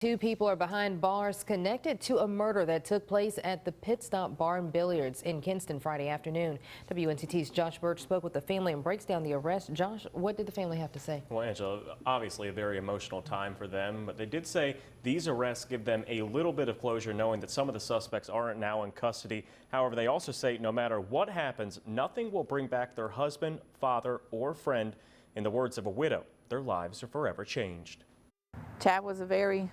Two people are behind bars connected to a murder that took place at the Pit Stop Bar and Billiards in Kinston Friday afternoon. WNCT's Josh Birch spoke with the family and breaks down the arrest. Josh, what did the family have to say? Well, Angela, obviously a very emotional time for them, but they did say these arrests give them a little bit of closure knowing that some of the suspects aren't now in custody. However, they also say no matter what happens, nothing will bring back their husband, father, or friend. In the words of a widow, their lives are forever changed. Chad was a very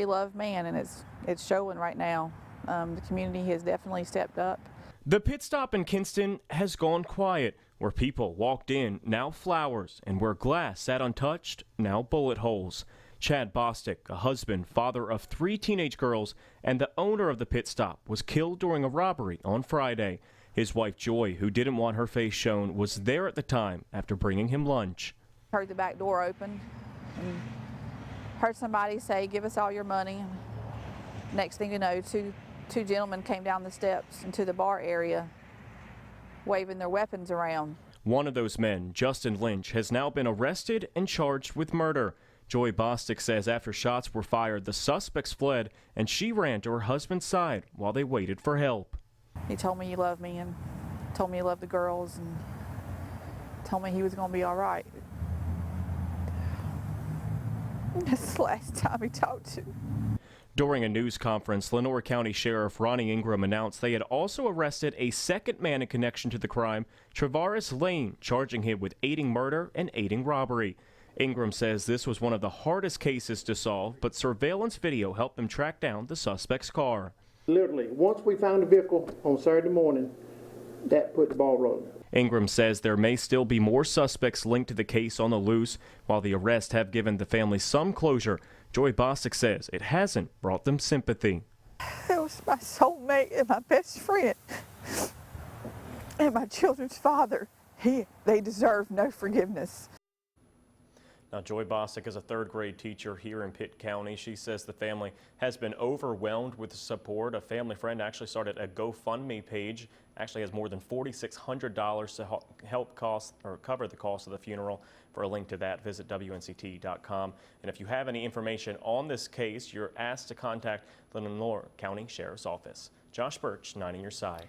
loved man, and it's showing right now. The community has definitely stepped up. The pit stop in Kinston has gone quiet. Where people walked in, now flowers, and where glass sat untouched, now bullet holes. Chad Bostic, a husband, father of 3 teenage girls, and the owner of the pit stop, was killed during a robbery on Friday. His wife Joy, who didn't want her face shown, was there at the time after bringing him lunch. Heard the back door open and heard somebody say, "Give us all your money." Next thing you know, two gentlemen came down the steps into the bar area waving their weapons around. One of those men, Justin Lynch, has now been arrested and charged with murder. Joy Bostic says after shots were fired, the suspects fled and she ran to her husband's side while they waited for help. He told me he loved me and told me he loved the girls and told me he was going to be all right. This is the last time he talked to me. During a news conference, Lenore County Sheriff Ronnie Ingram announced they had also arrested a second man in connection to the crime, Travaris Lane, charging him with aiding murder and aiding robbery. Ingram says this was one of the hardest cases to solve, but surveillance video helped them track down the suspect's car. Literally, once we found the vehicle on Saturday morning, that put the ball rolling. Ingram says there may still be more suspects linked to the case on the loose. While the arrests have given the family some closure, Joy Bostic says it hasn't brought them sympathy. That was my soulmate and my best friend and my children's father. They deserve no forgiveness. Now, Joy Bostic is a 3rd grade teacher here in Pitt County. She says the family has been overwhelmed with support. A family friend actually started a GoFundMe page. Actually has more than $4,600 to help cover the cost of the funeral. For a link to that, visit WNCT.com. And if you have any information on this case, you're asked to contact the Lenore County Sheriff's Office. Josh Birch, 9 on your side.